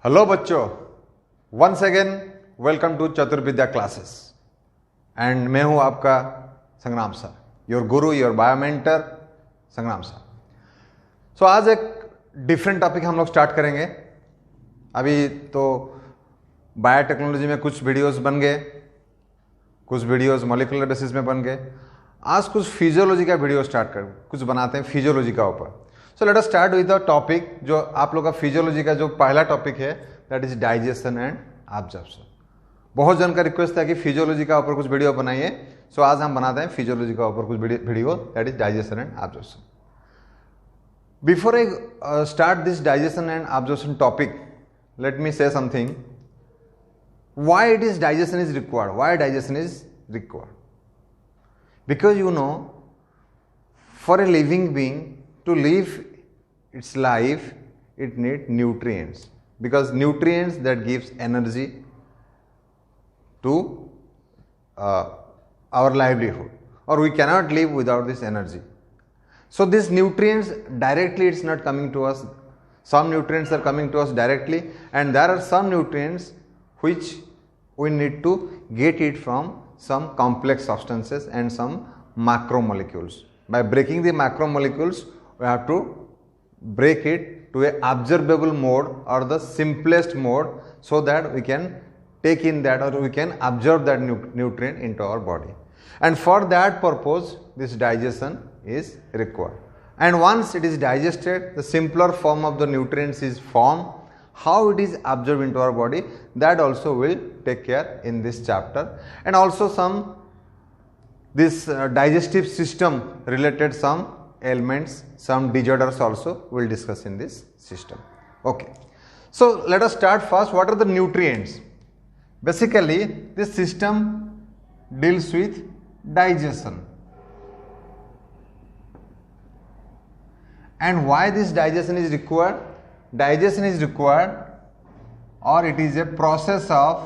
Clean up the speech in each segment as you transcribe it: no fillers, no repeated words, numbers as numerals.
Hello बच्चों, once again welcome to Chaturvidya classes and मैं हूं आपका Sangram sir, your guru, your biomentor Sangram sir. सो आज एक डिफरेंट टॉपिक हम लोग स्टार्ट करेंगे। अभी तो बायोटेक्नोलॉजी में कुछ वीडियोस बन गए, कुछ वीडियोस मॉलिक्यूलर बेसिस में बन गए। आज कुछ फिजियोलॉजी का वीडियो कुछ बनाते हैं फिजियोलॉजी का ऊपर। So let us start with the topic जो आप लोग का फिजियोलॉजी का जो पहला टॉपिक है, that is digestion and absorption. बहुत जन का रिक्वेस्ट था कि फिजियोलॉजी का ऊपर कुछ वीडियो बनाइए। सो आज हम बनाते हैं फिजियोलॉजी का ऊपर कुछ video, that is digestion and absorption. Before I start this digestion and absorption topic, let me say something. Why it is digestion is required? Why digestion is required? Because you know, for a living being to live its life, it needs nutrients. Because nutrients that gives energy to our livelihood, or we cannot live without this energy. So these nutrients directly it's not coming to us. Some nutrients are coming to us directly, and there are some nutrients which we need to get it from some complex substances and some macromolecules. By breaking the macromolecules, we have to break it to a absorbable mode or the simplest mode, so that we can take in that, or we can absorb that nutrient into our body. And for that purpose, this digestion is required. And once it is digested, the simpler form of the nutrients is formed. How it is absorbed into our body, that also will take care in this chapter. And also some this digestive system related some ailments, some disorders also will discuss in this system. Okay, so let us start first. What are the nutrients? Basically, this system deals with digestion. And why this digestion is required? Digestion is required, or it is a process of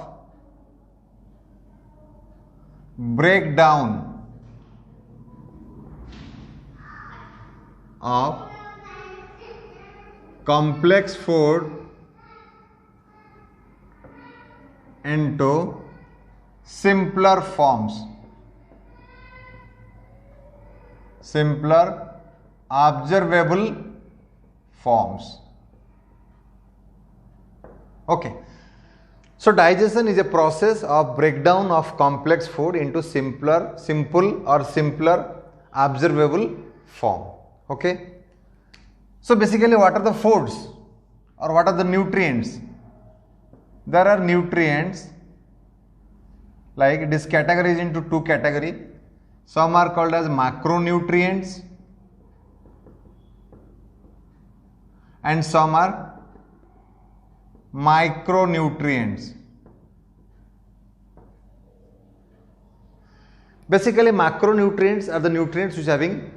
breakdown of complex food into simpler forms, simpler observable forms. Okay, so digestion is a process of breakdown of complex food into simple or simpler observable form. Okay, so basically what are the foods or what are the nutrients? There are nutrients, like it is categorized into two categories. Some are called as macronutrients and some are micronutrients. Basically, macronutrients are the nutrients which having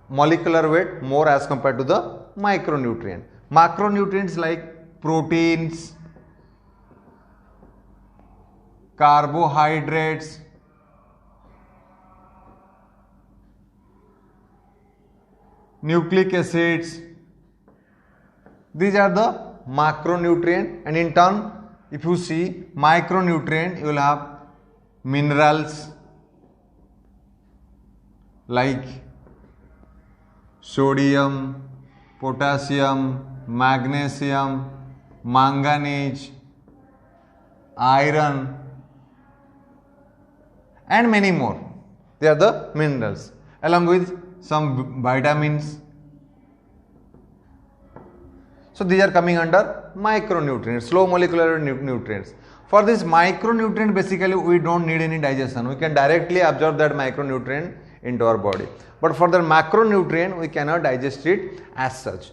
molecular weight more as compared to the micronutrient. Macronutrients like proteins, carbohydrates, nucleic acids. These are the macronutrient, and in turn, if you see micronutrient, you will have minerals like sodium, potassium, magnesium, manganese, iron, and many more. They are the minerals, along with some vitamins. So these are coming under micronutrients, slow molecular nutrients. For this micronutrient, basically we don't need any digestion. We can directly absorb that micronutrient into our body. But for the macronutrient, we cannot digest it as such.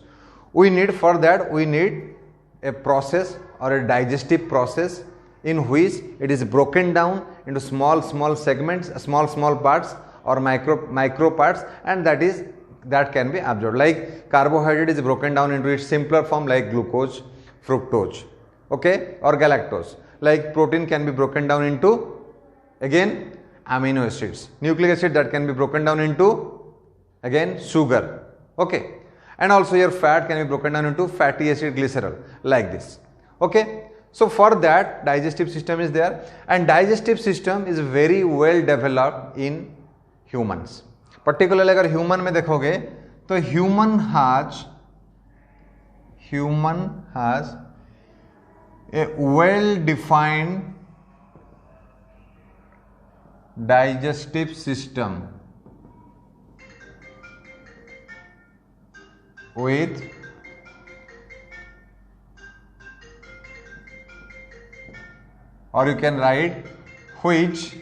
For that we need a process or a digestive process in which it is broken down into small segments, small parts or micro parts, and that can be absorbed. Like carbohydrate is broken down into its simpler form, like glucose, fructose, okay, or galactose. Like protein can be broken down into, again, amino acids. Nucleic acid that can be broken down into, again, sugar, okay. And also your fat can be broken down into fatty acid, glycerol, like this. Okay, so for that digestive system is there, and digestive system is very well developed in humans. Particularly अगर human में देखोगे तो human has a well defined digestive system with or you can write which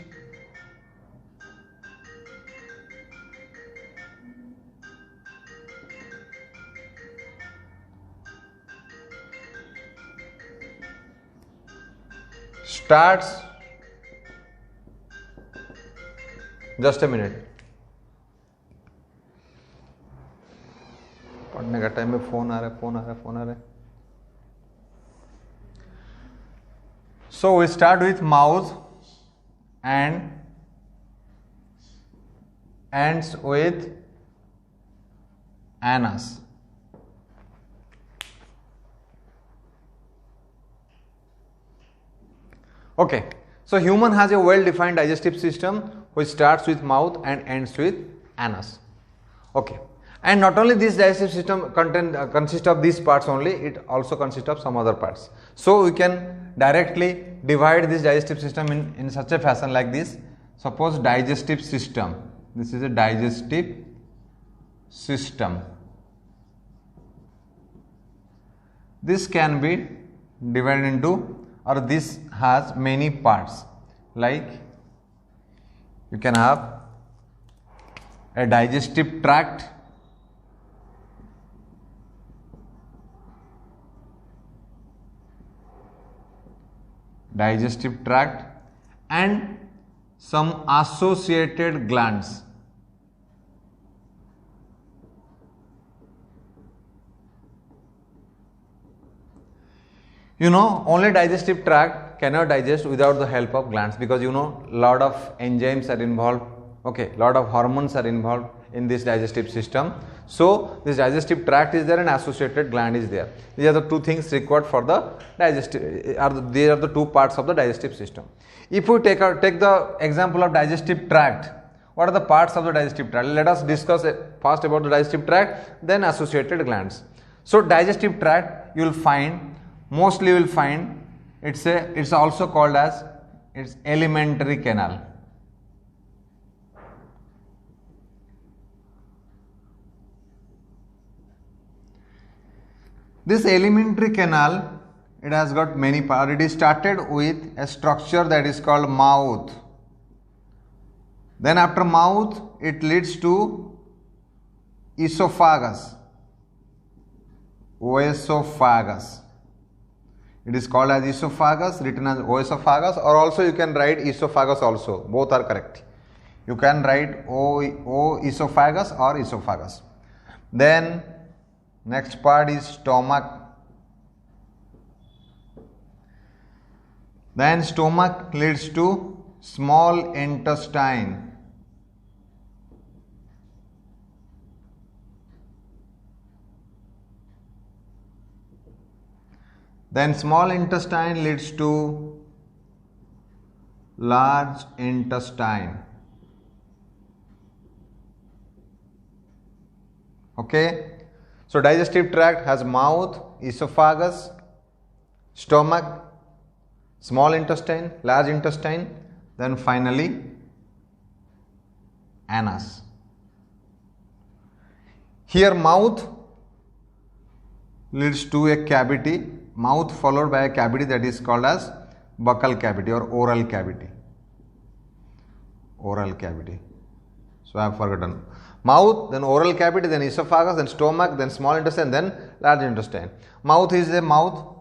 starts, just a minute, पढ़ने का time में phone आ रहा है. So we start with mouth and ends with anus. Okay, so human has a well defined digestive system which starts with mouth and ends with anus. Okay, and not only this digestive system consists of these parts only, it also consists of some other parts. So we can directly divide this digestive system in such a fashion like this. Suppose digestive system, this is a digestive system. This can be divided into, or this has many parts, like you can have a digestive tract, and some associated glands. You know, only digestive tract cannot digest without the help of glands, because you know lot of enzymes are involved, okay, lot of hormones are involved in this digestive system. So this digestive tract is there and associated gland is there. These are the two things required for the digestive, these are the two parts of the digestive system. If we take the example of digestive tract, what are the parts of the digestive tract? Let us discuss first about the digestive tract, then associated glands. So digestive tract, you will find, mostly you will find, it's also called as its alimentary canal. This alimentary canal, it has got many parts. It is started with a structure that is called mouth. Then after mouth, it leads to esophagus. Oesophagus. It is called as esophagus, written as oesophagus, or also you can write esophagus also. Both are correct. You can write esophagus or esophagus. Then next part is stomach. Then stomach leads to small intestine. Then small intestine leads to large intestine. Okay. So digestive tract has mouth, esophagus, stomach, small intestine, large intestine, then finally anus. Here mouth leads to a cavity, mouth followed by a cavity that is called as buccal cavity or oral cavity. Oral cavity. So I have forgotten. Mouth, then oral cavity, then esophagus, then stomach, then small intestine, then large intestine. Mouth is a mouth.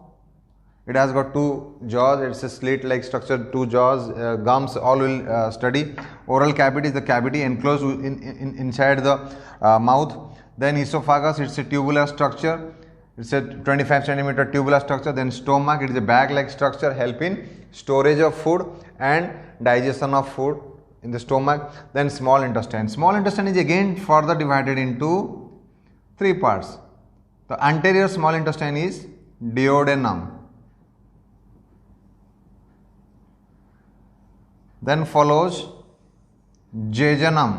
It has got two jaws. It's a slit-like structure, two jaws, gums. All will study. Oral cavity is the cavity enclosed inside the mouth. Then esophagus, it's a tubular structure. It's a 25 centimeter tubular structure. Then stomach, it is a bag-like structure, help in storage of food and digestion of food in the stomach. Then small intestine. Small intestine is again further divided into three parts. The anterior small intestine is duodenum. then follows jejunum,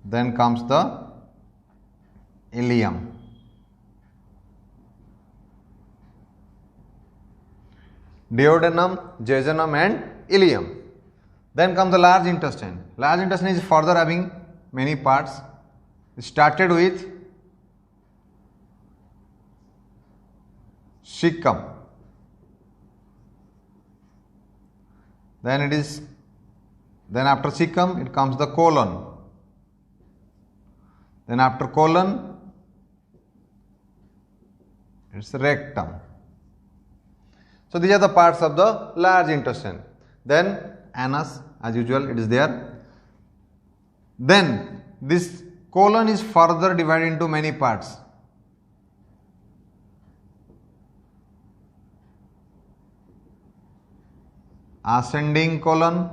then comes the ileum. Duodenum, jejunum and ileum. Then comes the large intestine. Large intestine is further having many parts. It started with cecum. Then after cecum it comes the colon. Then after colon it's rectum. So these are the parts of the large intestine. Then anus, as usual, it is there. Then this colon is further divided into many parts. Ascending colon,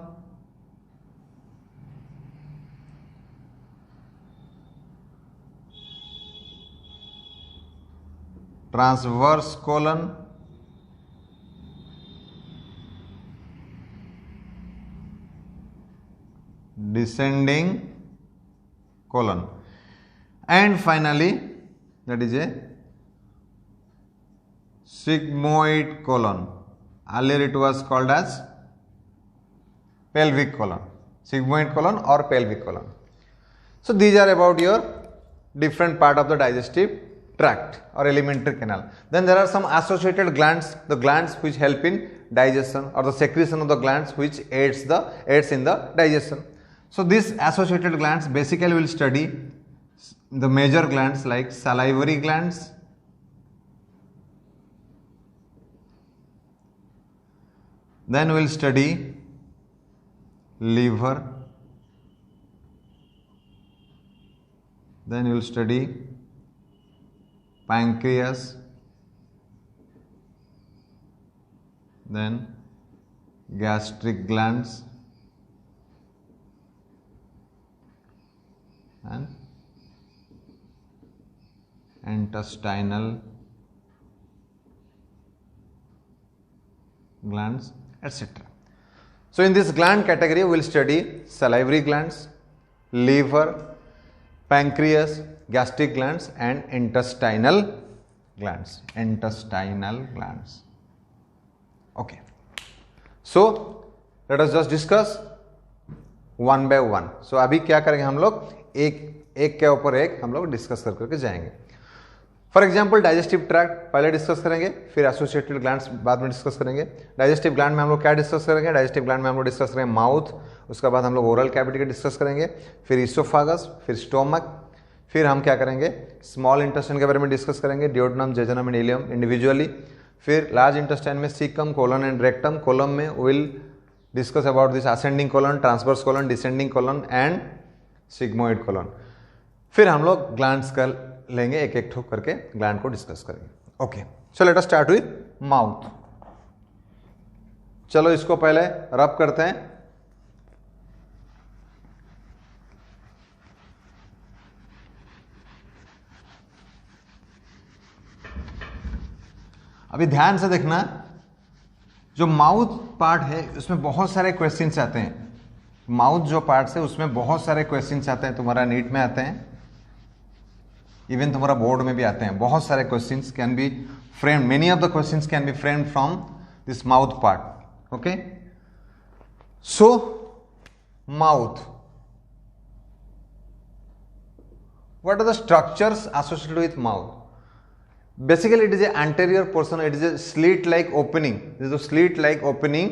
transverse colon, descending colon, and finally that is a sigmoid colon. Earlier it was called as pelvic colon, sigmoid colon or pelvic colon. So these are about your different part of the digestive tract or alimentary canal. Then there are some associated glands, the glands which help in digestion, or the secretion of the glands which aids in the digestion. So these associated glands basically will study the major glands like salivary glands, then we will study liver, then you will study pancreas, then gastric glands, and intestinal glands, etc. So in this gland category we will study salivary glands, liver, pancreas, gastric glands and intestinal glands. Okay. So let us just discuss one by one. So अभी क्या करेंगे हम लोग, एक के ऊपर एक हम लोग डिस्कस करके जाएंगे. फॉर एग्जाम्पल डाइजेस्टिव ट्रैक्ट पहले डिस्कस करेंगे, फिर एसोसिएटेड ग्लैंड्स बाद में डिस्कस करेंगे. डाइजेस्टिव ग्लैंड में हम लोग क्या डिस्कस करेंगे, डाइजेस्टिव ग्लैंड में हम लोग डिस्कस करेंगे माउथ, उसके बाद हम लोग ओरल कैविटी का डिस्कस करेंगे, फिर इसोफागस, फिर स्टोमक, फिर हम क्या करेंगे स्मॉल इंटेस्टाइन के बारे में डिस्कस करेंगे, duodenum, jejunum and ileum individually. फिर लार्ज इंटेस्टाइन में caecum, colon and rectum. Colon में will discuss about this ascending colon, transverse colon, descending colon and sigmoid colon. फिर हम लोग ग्लैंड्स कर लेंगे, एक एक ठोक करके ग्लैंड को डिस्कस करेंगे. Okay, so let us start with mouth. चलो इसको पहले रब करते हैं. अभी ध्यान से देखना, जो माउथ पार्ट है उसमें बहुत सारे क्वेश्चंस आते हैं. माउथ जो पार्ट है उसमें बहुत सारे क्वेश्चंस आते हैं, तुम्हारा नीट में आते हैं, इवन तुम्हारा बोर्ड में भी आते हैं. बहुत सारे questions can be framed, many of the questions can be framed from this mouth part. Okay, so mouth, what are the structures associated with mouth? Basically it is a anterior portion, it is a slit like opening, this is a slit like opening,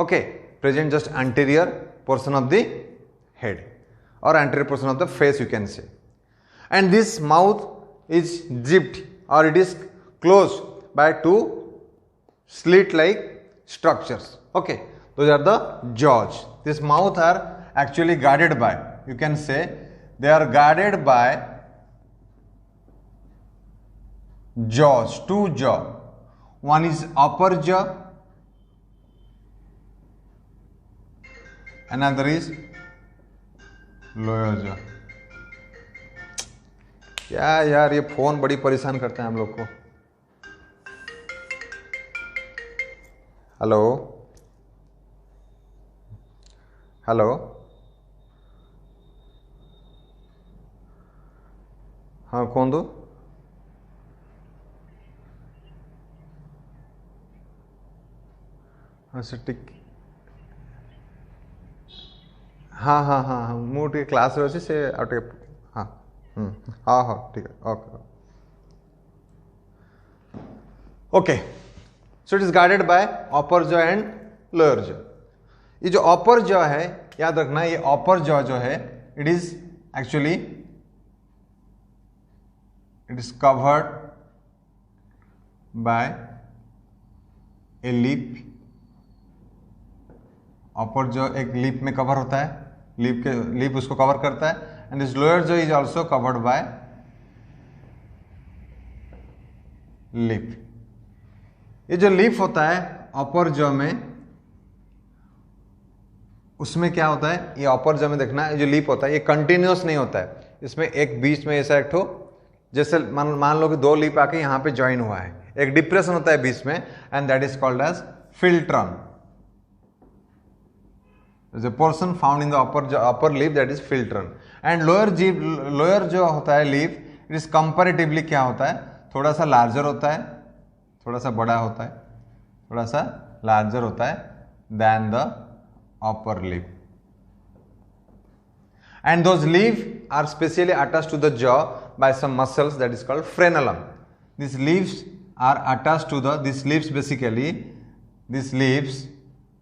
okay, present just anterior portion of the head or anterior portion of the face you can say. And this mouth is zipped or it is closed by two slit like structures. Okay, those are the jaws. This mouth are actually guarded by, you can say they are guarded by jaws, two jaw. One is upper jaw, another is lower jaw. क्या यार ये phone बड़ी परेशान करते हैं हम लोग को. हेलो हेलो, हाँ कौन दो? अच्छा ठीक, हाँ हाँ हाँ हाँ ମୁଁ ଟିକେ କ୍ଲାସ୍ରେ ଅଛି, ସେ ଆଉ ଟିକେ ହଁ ହଁ ହଁ ठीक है okay okay. So it is guarded by upper jaw and lower jaw. ये जो अपर जॉ है, याद रखना, ये अपर जॉ जो है it is actually it is covered by A lip. Upper jaw एक लिप में कवर होता है, लिप उसको कवर करता है, and this lower jaw is also covered by lip. ये जो लिप होता है अपर जॉ में, उसमें क्या होता है, ये अपर जॉ में देखना, ये जो लिप होता है ये कंटिन्यूअस नहीं होता है, इसमें एक बीच में ऐसा एक ठो, जैसे मान लो कि दो लिप आके यहाँ पे ज्वाइन हुआ है, एक डिप्रेशन होता है बीच में, and that is called as philtrum. The portion found in the upper lip, that is filtron, and lower जो होता है lip, it is comparatively क्या होता है, थोड़ा सा larger होता है, थोड़ा सा बड़ा होता है, थोड़ा सा larger होता है than the upper lip, and those leaves are specially attached to the jaw by some muscles that is called frenulum. These leaves are attached to these leaves basically, these leaves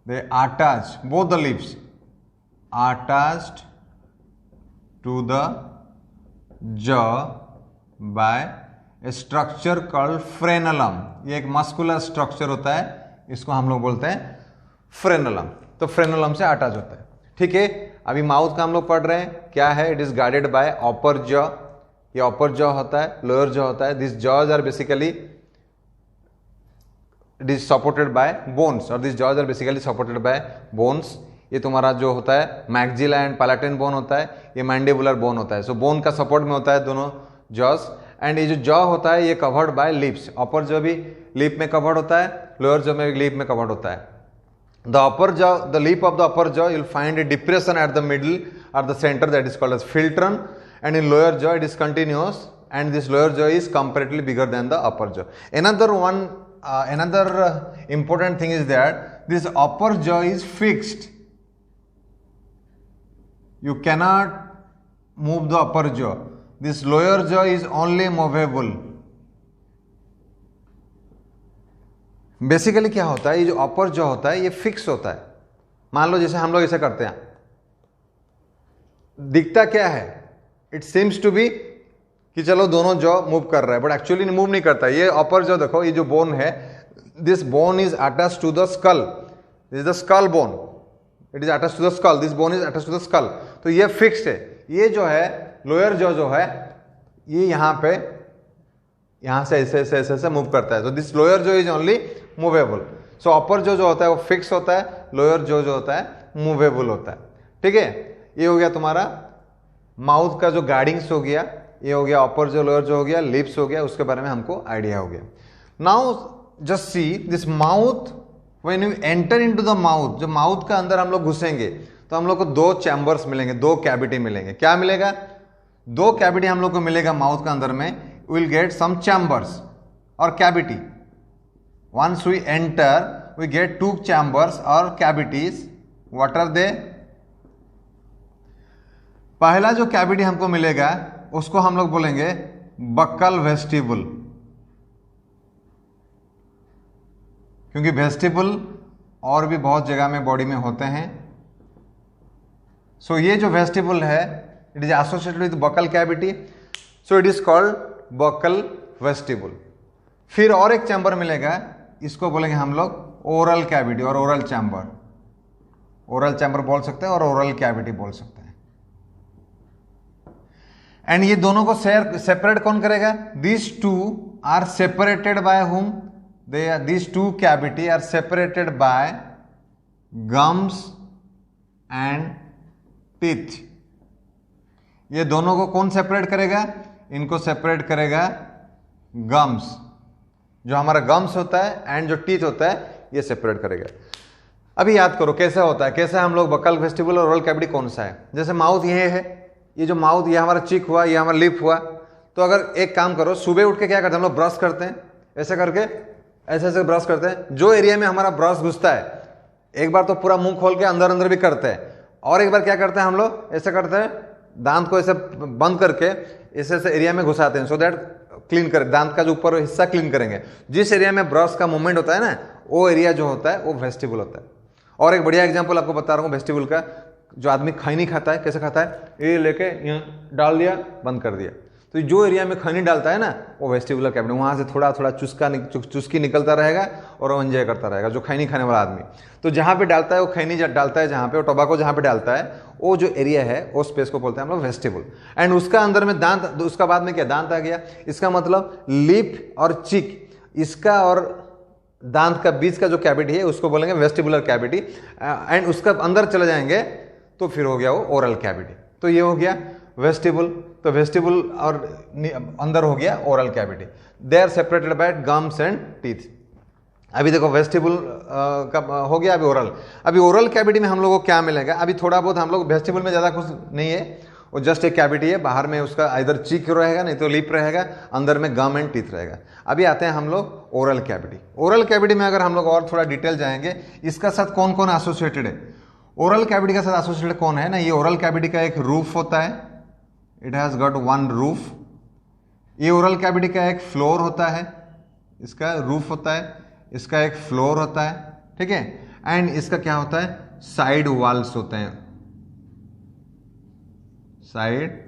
they attach, both the leaves attached to the jaw by a structure called frenulum. ये एक muscular structure होता है, इसको हम लोग बोलते हैं frenulum. तो फ्रेनुलम से अटैच होता है, ठीक है। अभी माउथ का हम लोग पढ़ रहे हैं, क्या है, it is guarded by upper jaw. ये अपर जॉ होता है, लोअर जॉ होता है। This jaws are basically it is supported by bones, और this jaws are basically supported by bones. ये तुम्हारा जो होता है मैक्सिला एंड पैलेटिन बोन होता है, ये मैंडिबुलर बोन होता है। सो बोन का सपोर्ट में होता है दोनों जॉज, एंड ये जो जॉ होता है ये covered by lips. Upper jaw भी लिप में कवर्ड होता है, लोअर जॉ में भी लिप में कवर्ड होता है। The upper jaw, the lip of the upper jaw, you will find a depression at the middle or the center, that is called as philtrum, and in lower jaw it is continuous, and this lower jaw is comparatively bigger than the upper jaw. another important thing is that this upper jaw is fixed. You cannot move the upper jaw. This lower jaw is only movable. Basically क्या होता है, ये जो अपर jaw होता है ये fix होता है। मान लो जैसे हम लोग ऐसे करते हैं, दिखता क्या है, इट सीम्स टू बी कि चलो दोनों जॉ मूव कर रहा है, बट एक्चुअली मूव नहीं करता। ये अपर जॉ देखो, ये जो बोन है, this bone is attached to the skull, this is the skull bone, it is attached to the skull, this bone is attached to the skull. तो ये fixed है। ये जो है लोअर जॉ जो है ये यहाँ पे, यहाँ से ऐसे ऐसे ऐसे मूव करता है। तो this lower jaw is only movable. So upper jaw जो होता है वो फिक्स होता है, लोअर जॉ जो होता है मूवेबल होता है। ठीक है, ये हो गया तुम्हारा माउथ का जो गार्डिंग्स हो गया, ये हो गया अपर जॉ, लोअर जॉ हो गया, लिप्स हो गया, उसके बारे में हमको आइडिया हो गया। Now just see this mouth, when you enter into the mouth, जो माउथ का अंदर हम लोग घुसेंगे तो हम लोग को दो चैम्बर्स मिलेंगे, दो कैविटी मिलेंगे। क्या मिलेगा, दो कैविटी हम लोग को मिलेगा माउथ का अंदर में। विल गेट सम चैम्बर्स और cavity. Once we enter we get two chambers और कैविटीज। What are they? पहला जो कैविटी हमको मिलेगा उसको हम लोग बोलेंगे बक्कल वेस्टिबुल, क्योंकि वेस्टिबुल और भी बहुत जगह में बॉडी में होते हैं। सो ये जो वेस्टिबुल है it is associated with buccal cavity, so it is called buccal vestibule. फिर और एक चैम्बर मिलेगा, इसको बोलेंगे हम लोग ओरल कैविटी और ओरल चैम्बर। ओरल चैम्बर बोल सकते हैं और ओरल कैविटी बोल सकते हैं। एंड ये दोनों को सेपरेट कौन करेगा? This two are separated by whom? These two cavity are separated by gums and teeth. ये दोनों को कौन सेपरेट करेगा? इनको सेपरेट करेगा गम्स। जो हमारा गम्स होता है एंड जो टीथ होता है, ये सेपरेट करेगा। अभी याद करो कैसे होता है, कैसे हम लोग बकल, वेस्टिबुलर और ओरल कैविटी कौन सा है। जैसे माउथ ये है, ये जो माउथ, ये हमारा चिक हुआ, ये हमारा लिप हुआ। तो अगर एक काम करो, सुबह उठ के क्या करते हैं हम लोग, ब्रश करते हैं ऐसे करके, ऐसे ऐसे ब्रश करते हैं। जो एरिया में हमारा ब्रश घुसता है, एक बार तो पूरा मुंह खोल के अंदर अंदर भी करते हैं, और एक बार क्या करते हैं हम लोग, ऐसे करते हैं, दांत को ऐसे बंद करके ऐसे ऐसे एरिया में घुसाते हैं, सो दैट क्लीन करें, दांत का जो ऊपर हिस्सा क्लीन करेंगे। जिस एरिया में ब्रश का मूवमेंट होता है ना, वो एरिया जो होता है वो वेस्टिबुल होता है। और एक बढ़िया एग्जांपल आपको बता रहा हूँ वेस्टिबुल का। जो आदमी खैनी खाता है, कैसे खाता है, ये लेके यहाँ डाल दिया, बंद कर दिया। तो जो एरिया में खैनी डालता है ना, वो वेस्टिबुलर कैविटी, वहाँ से थोड़ा थोड़ा चुस्की निकलता रहेगा और वो एंजॉय करता रहेगा, जो खैनी खाने वाला आदमी। तो जहाँ पे डालता है वो खैनी डालता है, जहाँ पे वो टोबैको जहाँ पे डालता है, वो जो एरिया है वो स्पेस को बोलते हैं हम लोग वेस्टिबुल। एंड उसका अंदर में दांत, उसका बाद में क्या, दांत आ गया। इसका मतलब लिप और चिक, इसका और दांत का बीच का जो कैविटी है उसको बोलेंगे वेस्टिबुलर कैविटी। एंड उसका अंदर चले जाएंगे तो फिर हो गया वो ओरल कैविटी। तो ये हो गया वेस्टिबुल। तो वेस्टिबुल और अंदर हो गया oral cavity. They are separated by gums and teeth. अभी देखो वेस्टिबुल का हो गया, अभी ओरल। अभी ओरल कैविटी में हम लोगों को क्या मिलेगा, अभी थोड़ा बहुत हम लोग, वेस्टिबुल में ज़्यादा कुछ नहीं है, वो जस्ट एक कैविटी है, बाहर में उसका इधर चीक रहेगा, नहीं तो लिप रहेगा, अंदर में गम एंड टीथ रहेगा। अभी आते हैं हम लोग ओरल कैविटी। ओरल कैविटी में अगर हम लोग और थोड़ा डिटेल जाएंगे, इसका साथ कौन कौन एसोसिएटेड है, ओरल कैविटी का साथ एसोसिएटेड कौन है ना, ये ओरल कैविटी का एक रूफ होता है, it has got one roof. ये ओरल कैविटी का एक फ्लोर होता है, इसका रूफ होता है, इसका एक फ्लोर होता है, ठीक है। एंड इसका क्या होता है, साइड वॉल्स होते हैं, साइड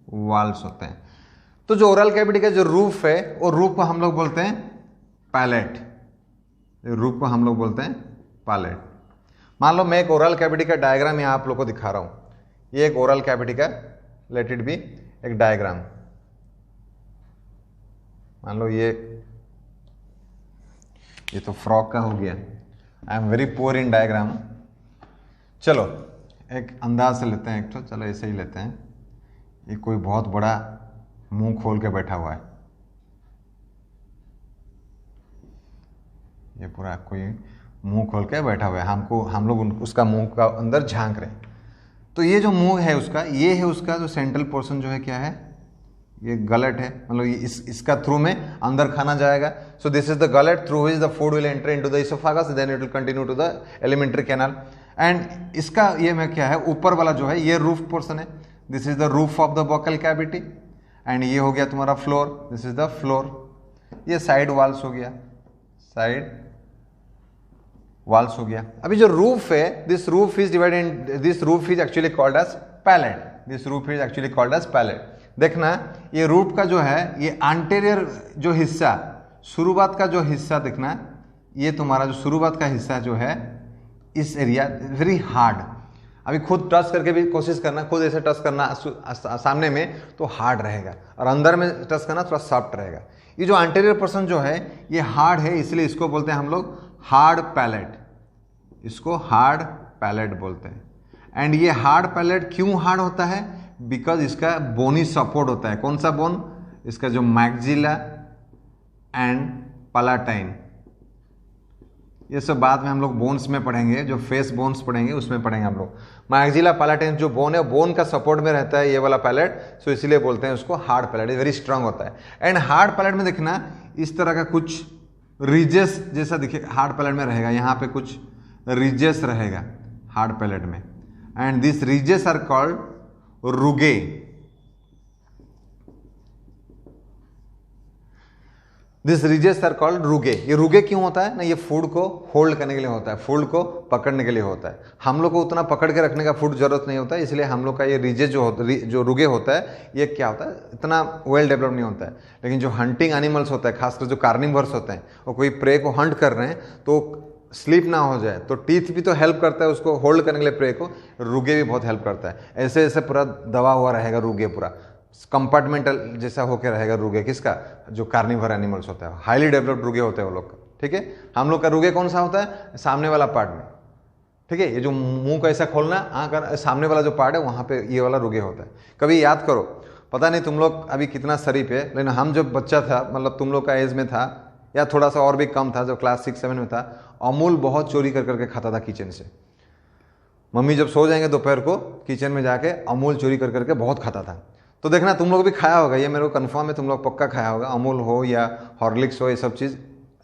वॉल्स होते हैं। तो जो ओरल कैविटी का जो रूफ है, वो रूफ को हम लोग बोलते हैं पैलेट, रूफ को हम लोग बोलते हैं पैलेट। मान लो मैं एक ओरल कैविटी का डायग्राम यहाँ आप लोग को दिखा रहा हूँ। ये एक ओरल कैविटी का, लेट इट बी एक डायग्राम। मान लो ये तो फ्रॉक का हो गया। I am very poor in diagram. चलो एक अंदाज से लेते हैं एक तो, चलो ऐसे ही लेते हैं। ये कोई बहुत बड़ा मुंह खोल के बैठा हुआ है, ये पूरा कोई मुंह खोल के बैठा हुआ है, हम लोग उसका मुंह का अंदर झांक रहे हैं। तो ये जो मुंह है उसका, ये है उसका जो सेंट्रल पोर्शन जो है, क्या है, ये गलट है, मतलब ये इसका थ्रू में अंदर खाना जाएगा। So this is the gullet through which the food will enter into the oesophagus, then it will continue to the alimentary canal. And इसका ये में क्या है, ऊपर वाला जो है ये रूफ पोर्शन है, this is the roof of the buccal cavity. And ये हो गया तुम्हारा floor, this is the floor. ये साइड वॉल्स हो गया, साइड वॉल्स हो गया। अभी जो रूफ है, this roof is divided, this roof is actually called as palate, this roof is actually called as palate. देखना ये रूफ का जो है, ये एंटीरियर जो हिस्सा, शुरुआत का जो हिस्सा देखना, ये तुम्हारा जो शुरुआत का हिस्सा जो है, इस एरिया वेरी हार्ड। अभी खुद टच करके भी कोशिश करना, खुद ऐसे टच करना सामने में तो हार्ड रहेगा, और अंदर में टच करना थोड़ा सॉफ्ट रहेगा। ये जो एंटीरियर पोर्शन जो है ये हार्ड है, इसलिए इसको बोलते हैं हम लोग हार्ड पैलेट, इसको हार्ड पैलेट बोलते हैं। एंड ये हार्ड पैलेट क्यों हार्ड होता है, बिकॉज इसका बोनी सपोर्ट होता है। कौन सा बोन, इसका जो मैक्सिला एंड पैलेटाइन, ये सब बाद में हम लोग बोन्स में पढ़ेंगे, जो फेस बोन्स पढ़ेंगे उसमें पढ़ेंगे हम लोग। मैक्सिला पैलेटाइन जो बोन है, बोन का सपोर्ट में रहता है ये वाला पैलेट, सो इसीलिए बोलते हैं उसको हार्ड पैलेट, वेरी स्ट्रांग होता है। एंड हार्ड पैलेट में देखना इस तरह का कुछ रिजेस जैसा दिखे, हार्ड पैलेट में रहेगा, यहाँ पे कुछ रिजेस रहेगा हार्ड पैलेट में। And this ridges are called rugae. This ridges are called rugae. ये रुगे क्यों होता है ना, ये फूड को होल्ड करने के लिए होता है, फूड को पकड़ने के लिए होता है। हम लोग को उतना पकड़ के रखने का फूड जरूरत नहीं होता है, इसलिए हम लोग का ये रिजेस जो रुगे होता है, ये क्या होता है, इतना वेल डेवलप नहीं होता है। लेकिन जो हंटिंग एनिमल्स होता है, खासकर जो कार्निवर्स होते हैं, वो कोई प्रे को हंट कर रहे हैं तो स्लीप ना हो जाए, तो टीथ भी तो हेल्प करता है उसको होल्ड करने के लिए, प्रे को रुगे भी बहुत हेल्प करता है। ऐसे ऐसे पूरा दबा हुआ रहेगा रुगे, पूरा कंपार्टमेंटल जैसा होकर रहेगा रुगे, किसका, जो कार्निवर एनिमल्स होता है, हाईली डेवलप्ड रुगे होते हैं वो लोग का, ठीक है। हम लोग का रुगे कौन सा होता है, सामने वाला पार्ट में, ठीक है, ये जो मुंह का ऐसा खोलना, आँख का सामने वाला जो पार्ट है वहाँ पे ये वाला रुगे होता है। कभी याद करो, पता नहीं तुम लोग अभी कितना शरीफ है, लेकिन हम जब बच्चा था, मतलब तुम लोग का एज में था, या थोड़ा सा और भी कम था, जब क्लास 6-7 में था, अमूल बहुत चोरी कर करके खाता था किचन से। मम्मी जब सो जाएंगे दोपहर को, किचन में जाके अमूल चोरी कर करके बहुत खाता था। तो देखना तुम लोग भी खाया होगा, ये मेरे को कन्फर्म है, तुम लोग पक्का खाया होगा। अमूल हो या हॉर्लिक्स हो, ये सब चीज़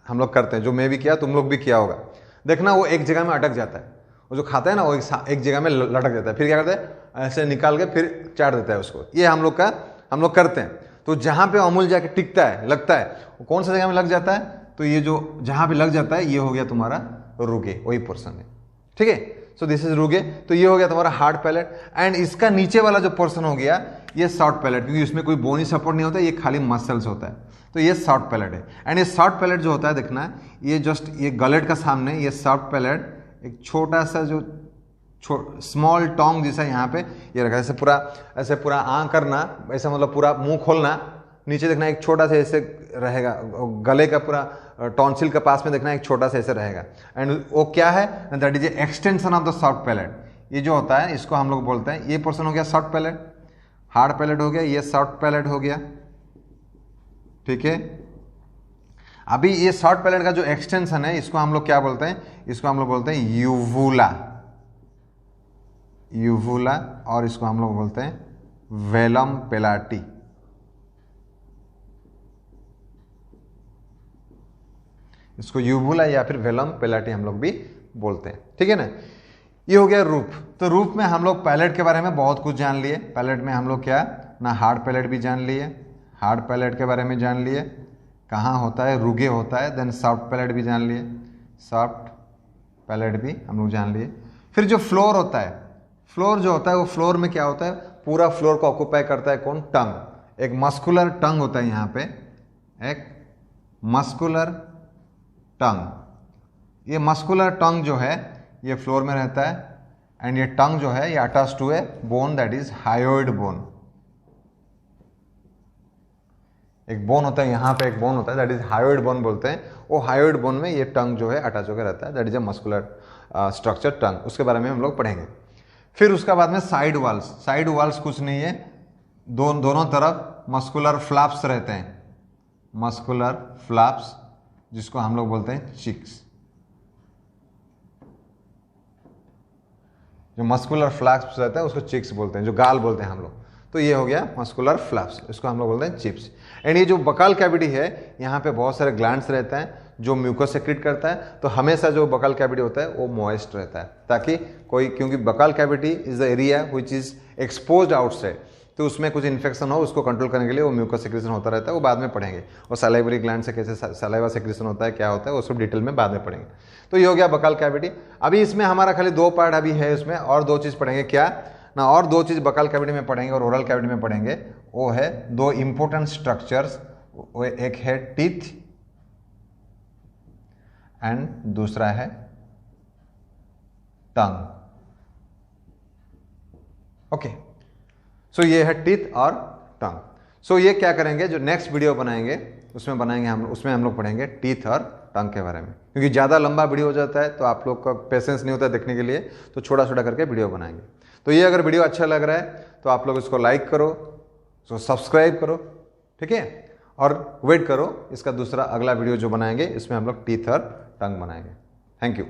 हम लोग करते हैं, जो मैं भी किया तुम लोग भी किया होगा। देखना वो एक जगह में अटक जाता है, वो जो खाता है ना वो एक जगह में लटक जाता है, फिर क्या करते हैं ऐसे निकाल के फिर चाट देता है उसको। ये हम लोग करते हैं। तो जहाँ पे अमूल जाके टिकता है, लगता है, वो कौन सा जगह में लग जाता है, तो ये जो जहाँ पे लग जाता है ये हो गया तुम्हारा रुगे, वही पोर्सन है, ठीक है। सो दिस इज रुगे। तो ये हो गया तुम्हारा हार्ड पैलेट। एंड इसका नीचे वाला जो पोर्शन हो गया ये सॉफ्ट पैलेट, क्योंकि इसमें कोई बोनी सपोर्ट नहीं होता, ये खाली मसल्स होता है, तो ये सॉफ्ट पैलेट है। एंड ये सॉफ्ट पैलेट जो होता है, देखना ये जस्ट ये गलेट का सामने ये सॉफ्ट पैलेट एक छोटा सा जो स्मॉल टोंग जैसा यहाँ पे ये रखा है, ऐसे पूरा आँ करना, ऐसा मतलब पूरा मुंह खोलना, नीचे देखना एक छोटा सा ऐसे रहेगा, गले का पूरा टॉन्सिल के पास में देखना एक छोटा सा ऐसे रहेगा। एंड वो क्या है, that is extension of the soft palate. ये जो होता है इसको हम लोग बोलते हैं, ये पोर्शन हो गया सॉफ्ट पैलेट, हार्ड पैलेट हो गया, ये सॉफ्ट पैलेट हो गया, ठीक है। अभी ये सॉफ्ट पैलेट का जो एक्सटेंशन है इसको हम लोग क्या बोलते हैं, इसको हम लोग बोलते हैं यूवुला, और इसको हम लोग बोलते हैं वेलम पेलाटी। इसको यूवुला या फिर वेलम पेलाटी हम लोग भी बोलते हैं, ठीक है ना। ये हो गया रूप। तो रूप में हम लोग पैलेट के बारे में बहुत कुछ जान लिए। पैलेट में हम लोग क्या ना, हार्ड पैलेट भी जान लिए, हार्ड पैलेट के बारे में जान लिए, कहाँ होता है, रुगे होता है। देन सॉफ्ट पैलेट भी जान लिए, सॉफ्ट पैलेट भी हम लोग जान लिए। फिर जो फ्लोर होता है, फ्लोर जो होता है वो फ्लोर में क्या होता है, पूरा फ्लोर को ऑक्यूपाई करता है कौन, टंग। एक मस्कुलर टंग होता है यहाँ पे, एक मस्कुलर टंग। ये मस्कुलर टंग जो है ये फ्लोर में रहता है। एंड ये टंग जो है ये attach to a bone, that is hyoid bone. एक बोन होता है यहाँ पे, एक बोन होता है दैट इज हायोइड बोन बोलते हैं। वो हायोइड बोन में ये टंग जो है अटैच होकर रहता है, that is a muscular structure tongue. उसके बारे में हम लोग पढ़ेंगे। फिर उसके बाद में साइड वाल्स। साइड वाल्स कुछ नहीं है, दोनों तरफ मस्कुलर फ्लैप्स रहते हैं, मस्कुलर फ्लैप्स, जिसको हम लोग बोलते हैं चिक्स। जो मस्कुलर फ्लैप्स रहता है उसको चिक्स बोलते हैं, जो गाल बोलते हैं हम लोग। तो ये हो गया मस्कुलर फ्लैप्स, इसको हम लोग बोलते हैं चिप्स। एंड ये जो बकाल कैविटी है, यहाँ पे बहुत सारे ग्लैंड्स रहते हैं जो म्यूकस सेक्रेट करता है। तो हमेशा जो बकाल कैविटी होता है वो मॉइस्ट रहता है, ताकि क्योंकि buccal cavity is the area which is exposed outside, तो उसमें कुछ इन्फेक्शन हो उसको कंट्रोल करने के लिए वो म्यूकस सेक्रेशन होता रहता है, वो बाद में पढ़ेंगे। और सलाइवरी ग्लैंड से कैसे सलाइवा सेक्रेशन होता है, क्या होता है, वो सब डिटेल में बाद में पढ़ेंगे। तो ये हो गया बकाल कैविटी। अभी इसमें हमारा खाली 2 पार्ट अभी है, इसमें और 2 चीज़ पढ़ेंगे, क्या ना, और 2 चीज़ बकाल कैविटी में पढ़ेंगे और ओरल कैविटी में पढ़ेंगे। वो है 2 इंपॉर्टेंट स्ट्रक्चर्स, एक है टीथ एंड दूसरा है टंग। ओके, सो ये है टीथ और टंग। सो ये क्या करेंगे, जो नेक्स्ट वीडियो बनाएंगे उसमें हम लोग पढ़ेंगे टीथ और टंग के बारे में, क्योंकि ज़्यादा लंबा वीडियो हो जाता है तो आप लोग का पेशेंस नहीं होता देखने के लिए, तो छोटा छोटा करके वीडियो बनाएंगे। तो ये अगर वीडियो अच्छा लग रहा है तो आप लोग इसको लाइक करो, इसको सब्सक्राइब करो, ठीक है, और वेट करो इसका दूसरा अगला वीडियो जो बनाएंगे, इसमें हम लोग टीथ और टंग बनाएंगे। Thank you.